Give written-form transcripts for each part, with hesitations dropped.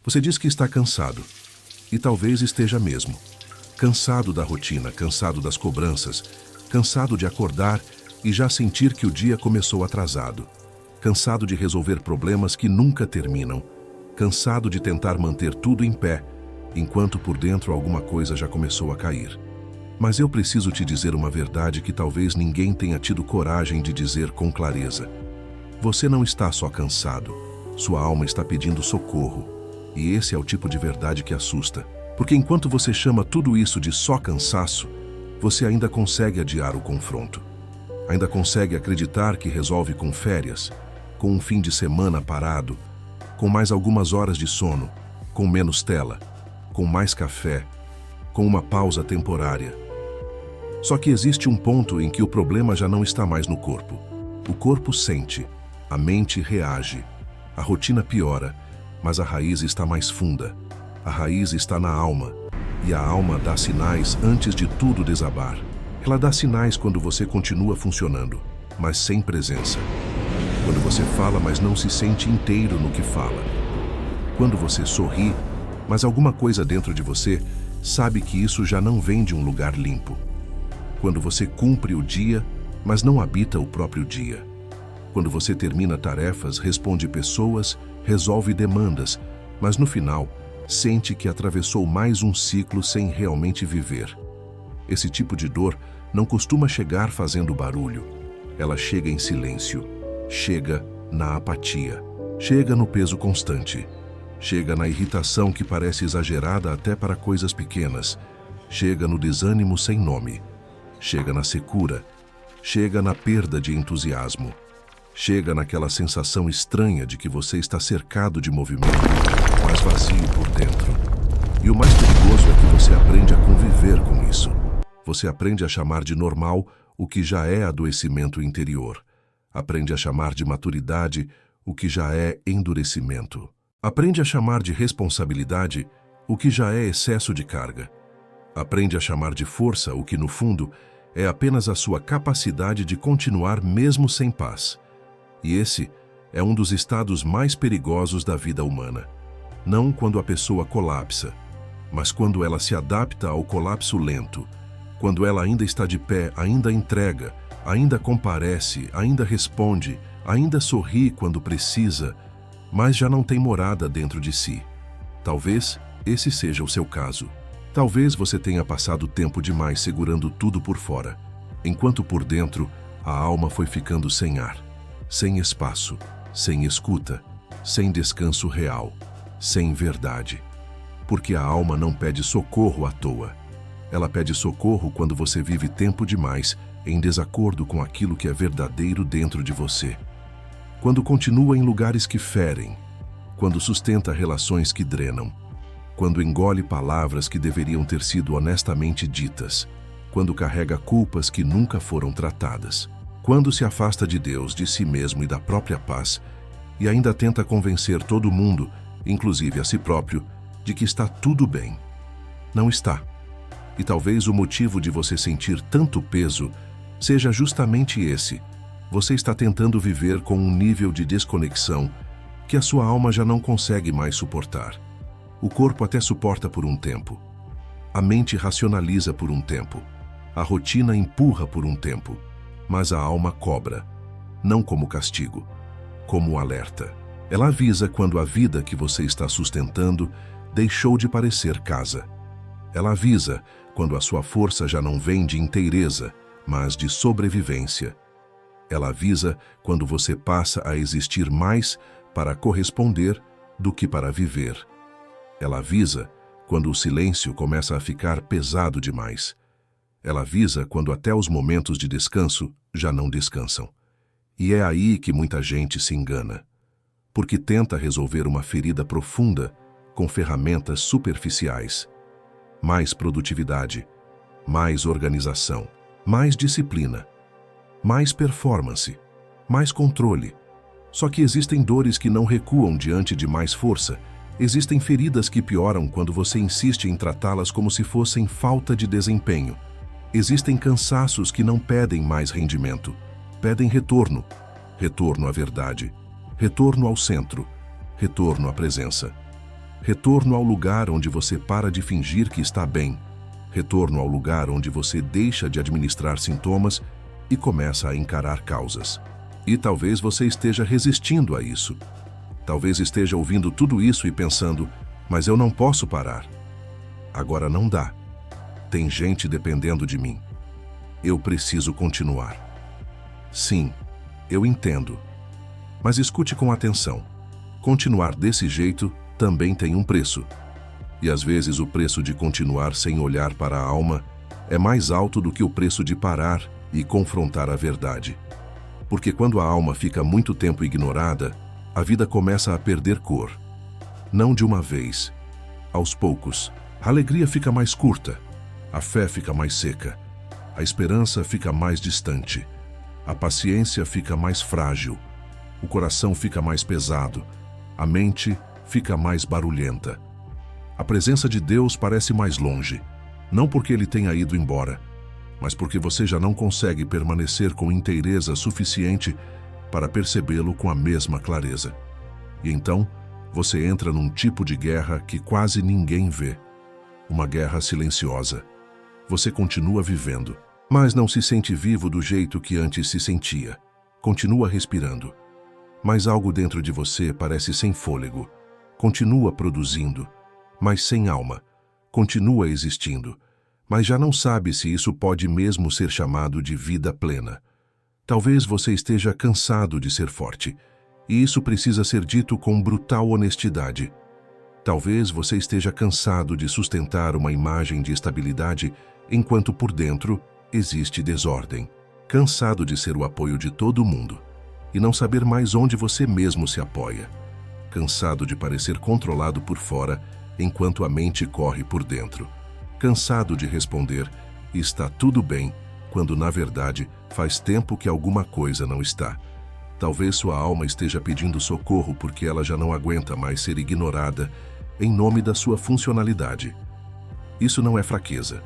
Você diz que está cansado. E talvez esteja mesmo. Cansado da rotina, cansado das cobranças, cansado de acordar e já sentir que o dia começou atrasado. Cansado de resolver problemas que nunca terminam. Cansado de tentar manter tudo em pé, enquanto por dentro alguma coisa já começou a cair. Mas eu preciso te dizer uma verdade que talvez ninguém tenha tido coragem de dizer com clareza. Você não está só cansado. Sua alma está pedindo socorro. E esse é o tipo de verdade que assusta. Porque enquanto você chama tudo isso de só cansaço, você ainda consegue adiar o confronto. Ainda consegue acreditar que resolve com férias, com um fim de semana parado, com mais algumas horas de sono, com menos tela, com mais café, com uma pausa temporária. Só que existe um ponto em que o problema já não está mais no corpo. O corpo sente, a mente reage, a rotina piora, mas a raiz está mais funda. A raiz está na alma, e a alma dá sinais antes de tudo desabar. Ela dá sinais quando você continua funcionando, mas sem presença. Quando você fala, mas não se sente inteiro no que fala. Quando você sorri, mas alguma coisa dentro de você sabe que isso já não vem de um lugar limpo. Quando você cumpre o dia, mas não habita o próprio dia. Quando você termina tarefas, responde pessoas, resolve demandas, mas no final, sente que atravessou mais um ciclo sem realmente viver. Esse tipo de dor não costuma chegar fazendo barulho. Ela chega em silêncio, chega na apatia, chega no peso constante, chega na irritação que parece exagerada até para coisas pequenas, chega no desânimo sem nome, chega na secura, chega na perda de entusiasmo, chega naquela sensação estranha de que você está cercado de movimento, mas vazio por dentro. E o mais perigoso é que você aprende a conviver com isso. Você aprende a chamar de normal o que já é adoecimento interior. Aprende a chamar de maturidade o que já é endurecimento. Aprende a chamar de responsabilidade o que já é excesso de carga. Aprende a chamar de força o que, no fundo, é apenas a sua capacidade de continuar mesmo sem paz. E esse é um dos estados mais perigosos da vida humana. Não quando a pessoa colapsa, mas quando ela se adapta ao colapso lento, quando ela ainda está de pé, ainda entrega, ainda comparece, ainda responde, ainda sorri quando precisa, mas já não tem morada dentro de si. Talvez esse seja o seu caso. Talvez você tenha passado tempo demais segurando tudo por fora, enquanto por dentro a alma foi ficando sem ar, sem espaço, sem escuta, sem descanso real, sem verdade. Porque a alma não pede socorro à toa. Ela pede socorro quando você vive tempo demais em desacordo com aquilo que é verdadeiro dentro de você. Quando continua em lugares que ferem, quando sustenta relações que drenam, quando engole palavras que deveriam ter sido honestamente ditas, quando carrega culpas que nunca foram tratadas, quando se afasta de Deus, de si mesmo e da própria paz, e ainda tenta convencer todo mundo, inclusive a si próprio, de que está tudo bem. Não está. E talvez o motivo de você sentir tanto peso seja justamente esse. Você está tentando viver com um nível de desconexão que a sua alma já não consegue mais suportar. O corpo até suporta por um tempo. A mente racionaliza por um tempo. A rotina empurra por um tempo. Mas a alma cobra, não como castigo, como alerta. Ela avisa quando a vida que você está sustentando deixou de parecer casa. Ela avisa quando a sua força já não vem de inteireza, mas de sobrevivência. Ela avisa quando você passa a existir mais para corresponder do que para viver. Ela avisa quando o silêncio começa a ficar pesado demais. Ela avisa quando até os momentos de descanso já não descansam. E é aí que muita gente se engana, porque tenta resolver uma ferida profunda com ferramentas superficiais. Mais produtividade, mais organização, mais disciplina, mais performance, mais controle. Só que existem dores que não recuam diante de mais força. Existem feridas que pioram quando você insiste em tratá-las como se fossem falta de desempenho. Existem cansaços que não pedem mais rendimento, pedem retorno. Retorno à verdade, retorno ao centro, retorno à presença. Retorno ao lugar onde você para de fingir que está bem. Retorno ao lugar onde você deixa de administrar sintomas e começa a encarar causas. E talvez você esteja resistindo a isso. Talvez esteja ouvindo tudo isso e pensando, mas eu não posso parar. Agora não dá. Tem gente dependendo de mim. Eu preciso continuar. Sim, eu entendo. Mas escute com atenção. Continuar desse jeito também tem um preço. E às vezes o preço de continuar sem olhar para a alma é mais alto do que o preço de parar e confrontar a verdade. Porque quando a alma fica muito tempo ignorada, a vida começa a perder cor. Não de uma vez. Aos poucos, a alegria fica mais curta, a fé fica mais seca, a esperança fica mais distante, a paciência fica mais frágil, o coração fica mais pesado, a mente fica mais barulhenta. A presença de Deus parece mais longe, não porque Ele tenha ido embora, mas porque você já não consegue permanecer com inteireza suficiente para percebê-lo com a mesma clareza. E então, você entra num tipo de guerra que quase ninguém vê. Uma guerra silenciosa. Você continua vivendo, mas não se sente vivo do jeito que antes se sentia. Continua respirando. Mas algo dentro de você parece sem fôlego. Continua produzindo, mas sem alma. Continua existindo, mas já não sabe se isso pode mesmo ser chamado de vida plena. Talvez você esteja cansado de ser forte, e isso precisa ser dito com brutal honestidade. Talvez você esteja cansado de sustentar uma imagem de estabilidade enquanto por dentro existe desordem. Cansado de ser o apoio de todo mundo e não saber mais onde você mesmo se apoia. Cansado de parecer controlado por fora enquanto a mente corre por dentro. Cansado de responder, está tudo bem, quando na verdade faz tempo que alguma coisa não está. Talvez sua alma esteja pedindo socorro porque ela já não aguenta mais ser ignorada em nome da sua funcionalidade. Isso não é fraqueza.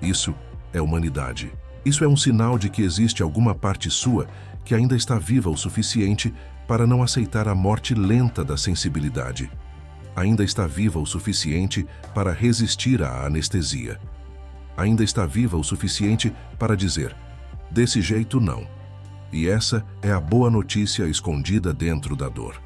Isso é humanidade. Isso é um sinal de que existe alguma parte sua que ainda está viva o suficiente para não aceitar a morte lenta da sensibilidade. Ainda está viva o suficiente para resistir à anestesia. Ainda está viva o suficiente para dizer, desse jeito não. E essa é a boa notícia escondida dentro da dor.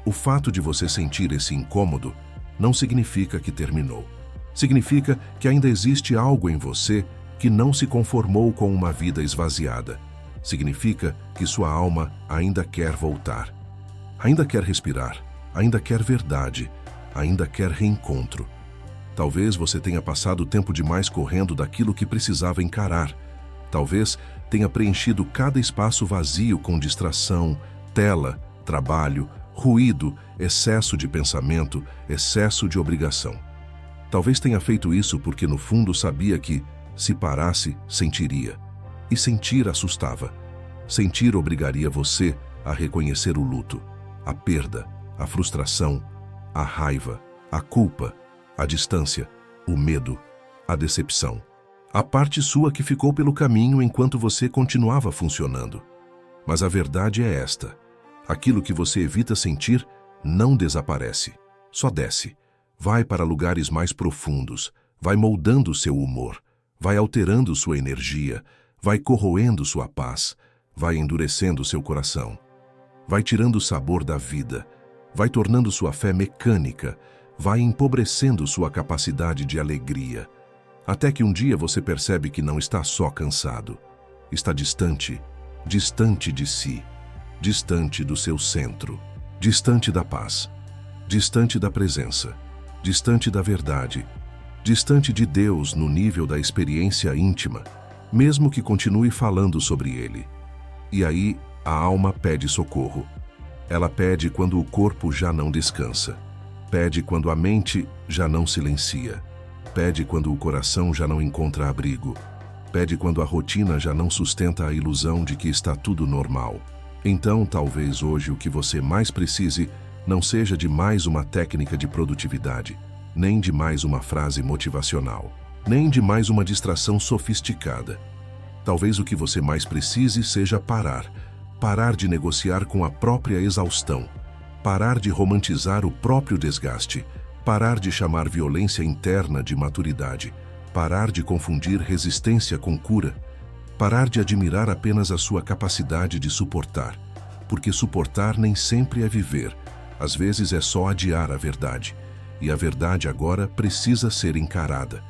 O fato de você sentir esse incômodo não significa que terminou. Significa que ainda existe algo em você que não se conformou com uma vida esvaziada. Significa que sua alma ainda quer voltar. Ainda quer respirar, ainda quer verdade, ainda quer reencontro. Talvez você tenha passado tempo demais correndo daquilo que precisava encarar. Talvez tenha preenchido cada espaço vazio com distração, tela, trabalho, ruído, excesso de pensamento, excesso de obrigação. Talvez tenha feito isso porque no fundo sabia que, se parasse, sentiria. E sentir assustava. Sentir obrigaria você a reconhecer o luto, a perda, a frustração, a raiva, a culpa, a distância, o medo, a decepção. A parte sua que ficou pelo caminho enquanto você continuava funcionando. Mas a verdade é esta. Aquilo que você evita sentir não desaparece, só desce. Vai para lugares mais profundos, vai moldando seu humor, vai alterando sua energia, vai corroendo sua paz, vai endurecendo seu coração. Vai tirando o sabor da vida, vai tornando sua fé mecânica, vai empobrecendo sua capacidade de alegria. Até que um dia você percebe que não está só cansado. Está distante, distante de si, distante do seu centro, distante da paz, distante da presença, distante da verdade, distante de Deus no nível da experiência íntima, mesmo que continue falando sobre Ele. E aí, a alma pede socorro. Ela pede quando o corpo já não descansa. Pede quando a mente já não silencia. Pede quando o coração já não encontra abrigo. Pede quando a rotina já não sustenta a ilusão de que está tudo normal. Então, talvez hoje o que você mais precise não seja de mais uma técnica de produtividade, nem de mais uma frase motivacional, nem de mais uma distração sofisticada. Talvez o que você mais precise seja parar de negociar com a própria exaustão, parar de romantizar o próprio desgaste, Parar de chamar violência interna de maturidade. Parar de confundir resistência com cura. Parar de admirar apenas a sua capacidade de suportar. Porque suportar nem sempre é viver. Às vezes é só adiar a verdade. E a verdade agora precisa ser encarada.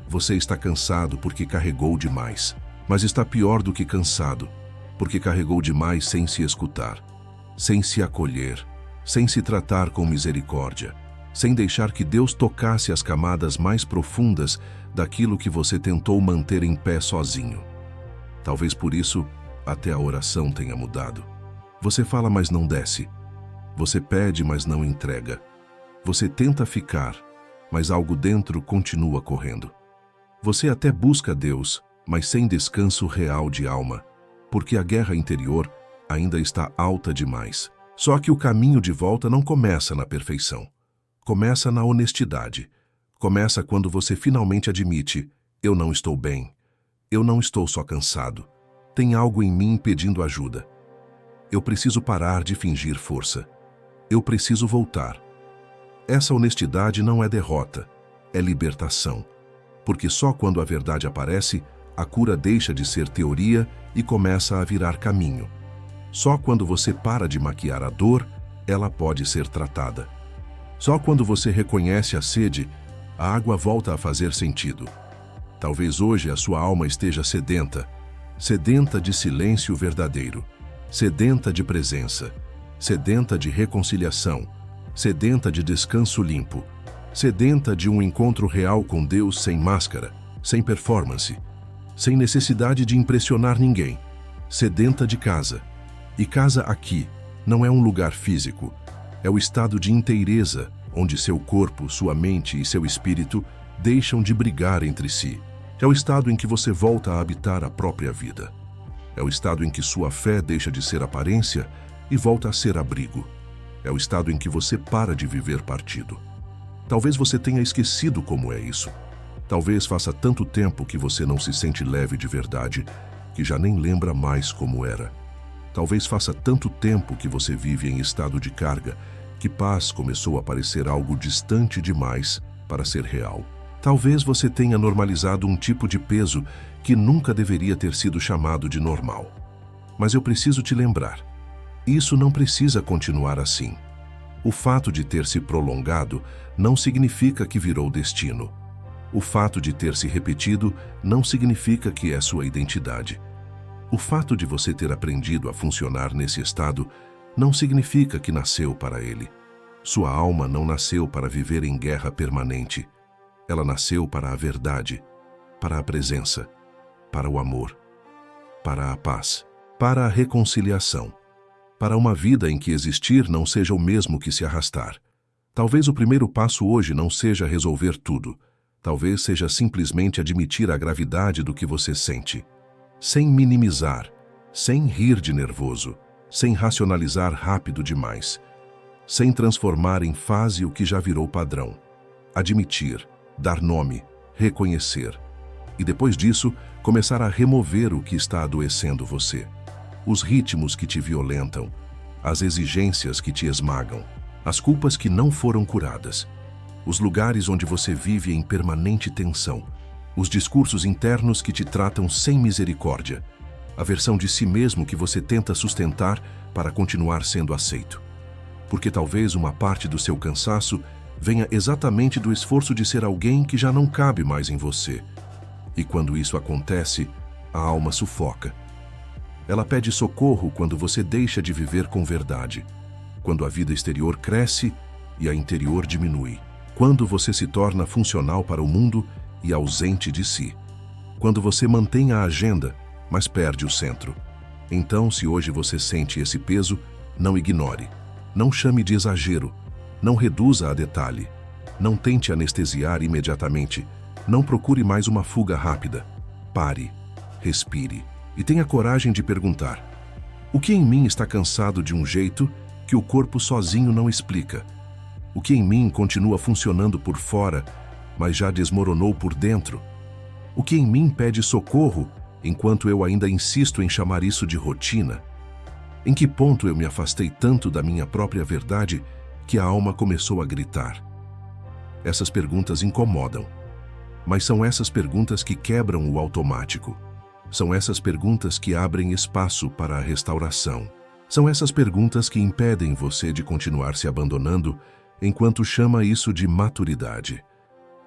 Você está cansado porque carregou demais. Mas está pior do que cansado, porque carregou demais sem se escutar, sem se acolher, sem se tratar com misericórdia, sem deixar que Deus tocasse as camadas mais profundas daquilo que você tentou manter em pé sozinho. Talvez por isso até a oração tenha mudado. Você fala, mas não desce. Você pede, mas não entrega. Você tenta ficar, mas algo dentro continua correndo. Você até busca Deus, mas sem descanso real de alma, porque a guerra interior ainda está alta demais. Só que o caminho de volta não começa na perfeição. Começa na honestidade. Começa quando você finalmente admite: eu não estou bem. Eu não estou só cansado. Tem algo em mim pedindo ajuda. Eu preciso parar de fingir força. Eu preciso voltar. Essa honestidade não é derrota, é libertação. Porque só quando a verdade aparece, a cura deixa de ser teoria e começa a virar caminho. Só quando você para de maquiar a dor, ela pode ser tratada. Só quando você reconhece a sede, a água volta a fazer sentido. Talvez hoje a sua alma esteja sedenta, sedenta de silêncio verdadeiro, sedenta de presença, sedenta de reconciliação, sedenta de descanso limpo, sedenta de um encontro real com Deus sem máscara, sem performance, sem necessidade de impressionar ninguém, sedenta de casa. E casa aqui não é um lugar físico, é o estado de inteireza, onde seu corpo, sua mente e seu espírito deixam de brigar entre si. É o estado em que você volta a habitar a própria vida. É o estado em que sua fé deixa de ser aparência e volta a ser abrigo. É o estado em que você para de viver partido. Talvez você tenha esquecido como é isso. Talvez faça tanto tempo que você não se sente leve de verdade, que já nem lembra mais como era. Talvez faça tanto tempo que você vive em estado de carga, que paz começou a parecer algo distante demais para ser real. Talvez você tenha normalizado um tipo de peso que nunca deveria ter sido chamado de normal. Mas eu preciso te lembrar, isso não precisa continuar assim. O fato de ter se prolongado não significa que virou destino. O fato de ter se repetido não significa que é sua identidade. O fato de você ter aprendido a funcionar nesse estado não significa que nasceu para ele. Sua alma não nasceu para viver em guerra permanente. Ela nasceu para a verdade, para a presença, para o amor, para a paz, para a reconciliação, para uma vida em que existir não seja o mesmo que se arrastar. Talvez o primeiro passo hoje não seja resolver tudo. Talvez seja simplesmente admitir a gravidade do que você sente, sem minimizar, sem rir de nervoso, sem racionalizar rápido demais, sem transformar em fase o que já virou padrão. Admitir, dar nome, reconhecer. E depois disso, começar a remover o que está adoecendo você. Os ritmos que te violentam, as exigências que te esmagam, as culpas que não foram curadas, os lugares onde você vive em permanente tensão, os discursos internos que te tratam sem misericórdia, a versão de si mesmo que você tenta sustentar para continuar sendo aceito. Porque talvez uma parte do seu cansaço venha exatamente do esforço de ser alguém que já não cabe mais em você. E quando isso acontece, a alma sufoca. Ela pede socorro quando você deixa de viver com verdade, quando a vida exterior cresce e a interior diminui. Quando você se torna funcional para o mundo e ausente de si. Quando você mantém a agenda, mas perde o centro. Então, se hoje você sente esse peso, não ignore. Não chame de exagero. Não reduza a detalhe. Não tente anestesiar imediatamente. Não procure mais uma fuga rápida. Pare, respire e tenha coragem de perguntar: o que em mim está cansado de um jeito que o corpo sozinho não explica? O que em mim continua funcionando por fora, mas já desmoronou por dentro? O que em mim pede socorro, enquanto eu ainda insisto em chamar isso de rotina? Em que ponto eu me afastei tanto da minha própria verdade que a alma começou a gritar? Essas perguntas incomodam. Mas são essas perguntas que quebram o automático. São essas perguntas que abrem espaço para a restauração. São essas perguntas que impedem você de continuar se abandonando enquanto chama isso de maturidade.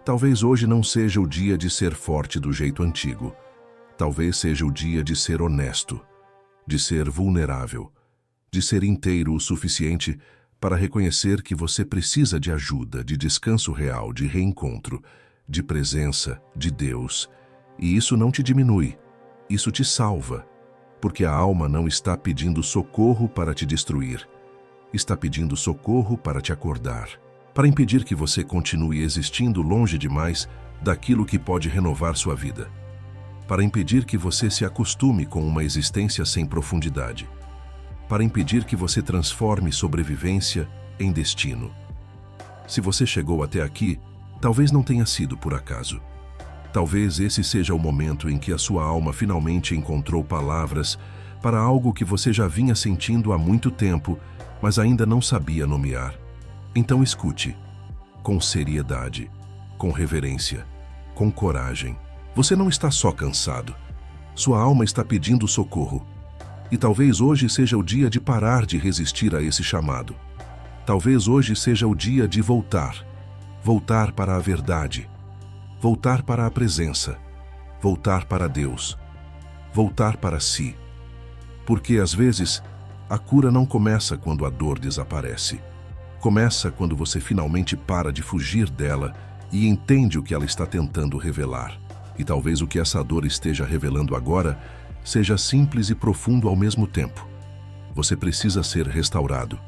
Talvez hoje não seja o dia de ser forte do jeito antigo. Talvez seja o dia de ser honesto, de ser vulnerável, de ser inteiro o suficiente para reconhecer que você precisa de ajuda, de descanso real, de reencontro, de presença de Deus. E isso não te diminui, isso te salva, porque a alma não está pedindo socorro para te destruir, está pedindo socorro para te acordar, para impedir que você continue existindo longe demais daquilo que pode renovar sua vida, para impedir que você se acostume com uma existência sem profundidade, para impedir que você transforme sobrevivência em destino. Se você chegou até aqui, talvez não tenha sido por acaso. Talvez esse seja o momento em que a sua alma finalmente encontrou palavras para algo que você já vinha sentindo há muito tempo, mas ainda não sabia nomear. Então escute, com seriedade, com reverência, com coragem. Você não está só cansado. Sua alma está pedindo socorro. E talvez hoje seja o dia de parar de resistir a esse chamado. Talvez hoje seja o dia de voltar. Voltar para a verdade. Voltar para a presença. Voltar para Deus. Voltar para si. Porque, às vezes, a cura não começa quando a dor desaparece. Começa quando você finalmente para de fugir dela e entende o que ela está tentando revelar. E talvez o que essa dor esteja revelando agora seja simples e profundo ao mesmo tempo. Você precisa ser restaurado.